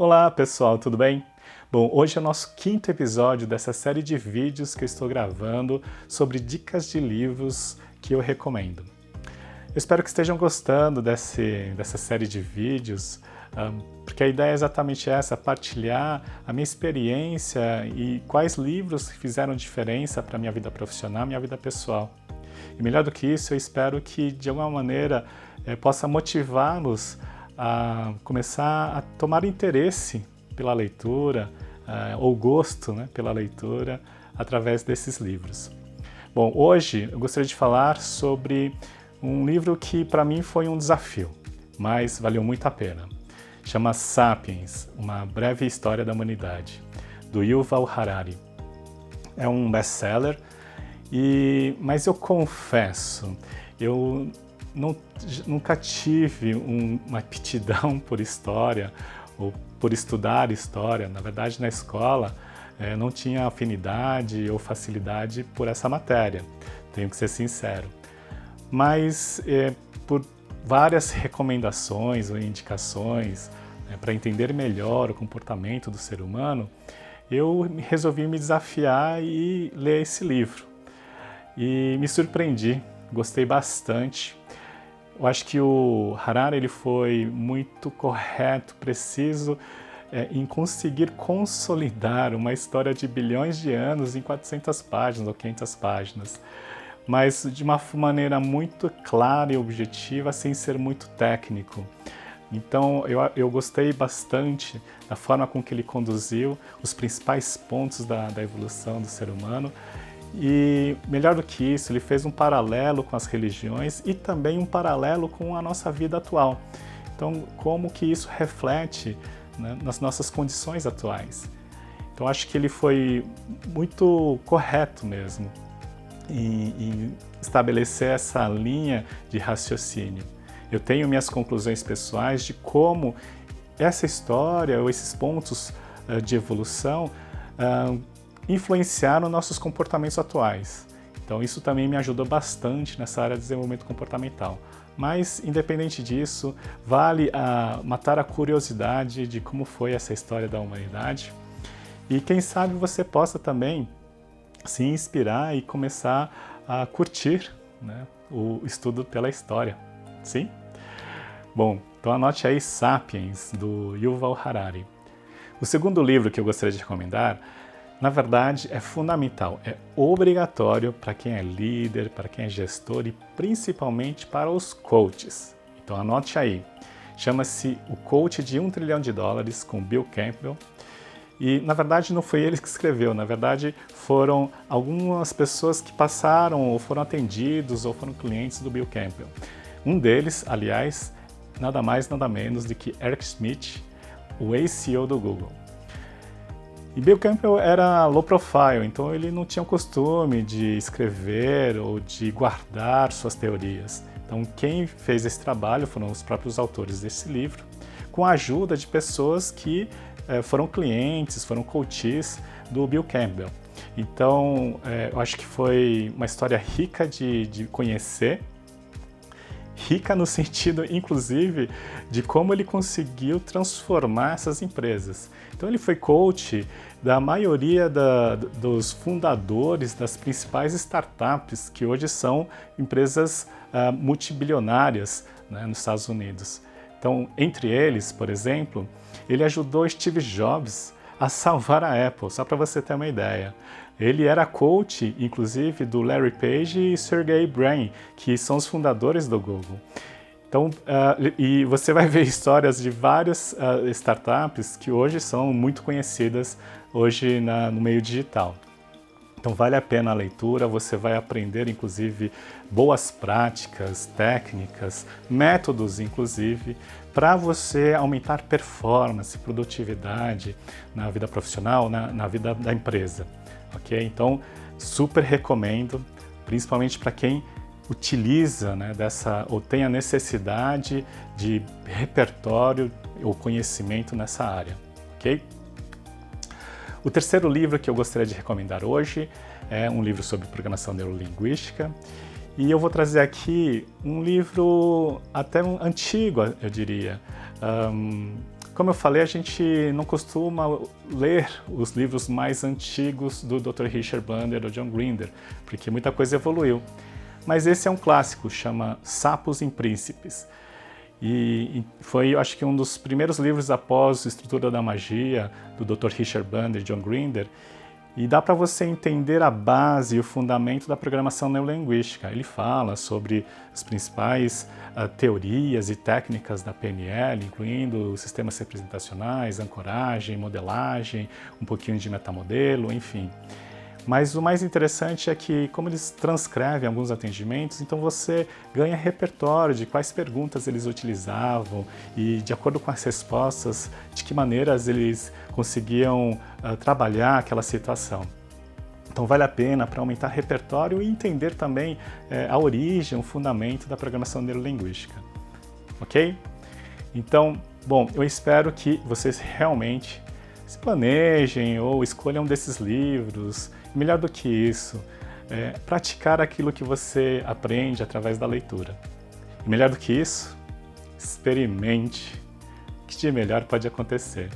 Olá pessoal, tudo bem? Bom, hoje é o nosso quinto episódio dessa série de vídeos que eu estou gravando sobre dicas de livros que eu recomendo. Eu espero que estejam gostando dessa série de vídeos, porque a ideia é exatamente essa, partilhar a minha experiência e quais livros fizeram diferença para a minha vida profissional e minha vida pessoal. E melhor do que isso, eu espero que de alguma maneira possa motivá-los a começar a tomar interesse pela leitura, ou gosto, né, pela leitura, através desses livros. Bom, hoje eu gostaria de falar sobre um livro que para mim foi um desafio, mas valeu muito a pena. Chama Sapiens, Uma Breve História da Humanidade, do Yuval Harari. É um best-seller, mas eu confesso, eu nunca tive uma aptidão por história ou por estudar história. Na verdade, na escola não tinha afinidade ou facilidade por essa matéria, tenho que ser sincero. Mas por várias recomendações ou indicações para entender melhor o comportamento do ser humano, eu resolvi me desafiar e ler esse livro. E me surpreendi, gostei bastante. Eu acho que o Harari ele foi muito correto, preciso em conseguir consolidar uma história de bilhões de anos em 400 páginas ou 500 páginas, mas de uma maneira muito clara e objetiva, sem ser muito técnico. Então eu gostei bastante da forma com que ele conduziu os principais pontos da evolução do ser humano. E melhor do que isso, ele fez um paralelo com as religiões e também um paralelo com a nossa vida atual. Então, como que isso reflete, né, nas nossas condições atuais? Então, acho que ele foi muito correto mesmo em estabelecer essa linha de raciocínio. Eu tenho minhas conclusões pessoais de como essa história ou esses pontos de evolução influenciaram nossos comportamentos atuais. Então isso também me ajudou bastante nessa área de desenvolvimento comportamental. Mas, independente disso, vale matar a curiosidade de como foi essa história da humanidade. E quem sabe você possa também se inspirar e começar a curtir, né, o estudo pela história. Sim? Bom, então anote aí Sapiens, do Yuval Harari. O segundo livro que eu gostaria de recomendar, na verdade, é fundamental, é obrigatório para quem é líder, para quem é gestor e principalmente para os coaches. Então anote aí, chama-se O Coach de $1 Trilhão, com Bill Campbell. E na verdade não foi ele que escreveu, na verdade foram algumas pessoas que passaram ou foram atendidos ou foram clientes do Bill Campbell. Um deles, aliás, nada mais nada menos do que Eric Schmidt, o ex-CEO do Google. E Bill Campbell era low profile, então ele não tinha o costume de escrever ou de guardar suas teorias. Então quem fez esse trabalho foram os próprios autores desse livro, com a ajuda de pessoas que foram clientes, foram coaches do Bill Campbell. Então eu acho que foi uma história rica de conhecer, rica no sentido, inclusive, de como ele conseguiu transformar essas empresas. Então ele foi coach da maioria dos fundadores das principais startups, que hoje são empresas multibilionárias, né, nos Estados Unidos. Então, entre eles, por exemplo, ele ajudou Steve Jobs a salvar a Apple, só para você ter uma ideia. Ele era coach, inclusive, do Larry Page e Sergey Brin, que são os fundadores do Google. Então, e você vai ver histórias de várias startups que hoje são muito conhecidas hoje no meio digital. Então vale a pena a leitura, você vai aprender inclusive boas práticas, técnicas, métodos inclusive, para você aumentar performance, produtividade na vida profissional, na vida da empresa. Ok? Então super recomendo, principalmente para quem utiliza, né, ou tem a necessidade de repertório ou conhecimento nessa área. Ok? O terceiro livro que eu gostaria de recomendar hoje é um livro sobre programação neurolinguística, e eu vou trazer aqui um livro até antigo, eu diria. como eu falei, a gente não costuma ler os livros mais antigos do Dr. Richard Bandler ou John Grinder, porque muita coisa evoluiu. Mas esse é um clássico, chama Sapos e Príncipes. E foi, eu acho que um dos primeiros livros após a Estrutura da Magia, do Dr. Richard Bandler e John Grinder, e dá para você entender a base e o fundamento da programação neurolinguística. Ele fala sobre as principais teorias e técnicas da PNL, incluindo sistemas representacionais, ancoragem, modelagem, um pouquinho de metamodelo, enfim. Mas o mais interessante é que, como eles transcrevem alguns atendimentos, então você ganha repertório de quais perguntas eles utilizavam e, de acordo com as respostas, de que maneiras eles conseguiam trabalhar aquela situação. Então vale a pena para aumentar repertório e entender também a origem, o fundamento da programação neurolinguística. Ok? Então, bom, eu espero que vocês realmente se planejem ou escolham um desses livros. Melhor do que isso, praticar aquilo que você aprende através da leitura. E melhor do que isso, experimente o que de melhor pode acontecer.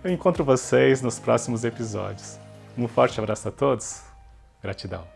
Eu encontro vocês nos próximos episódios. Um forte abraço a todos. Gratidão.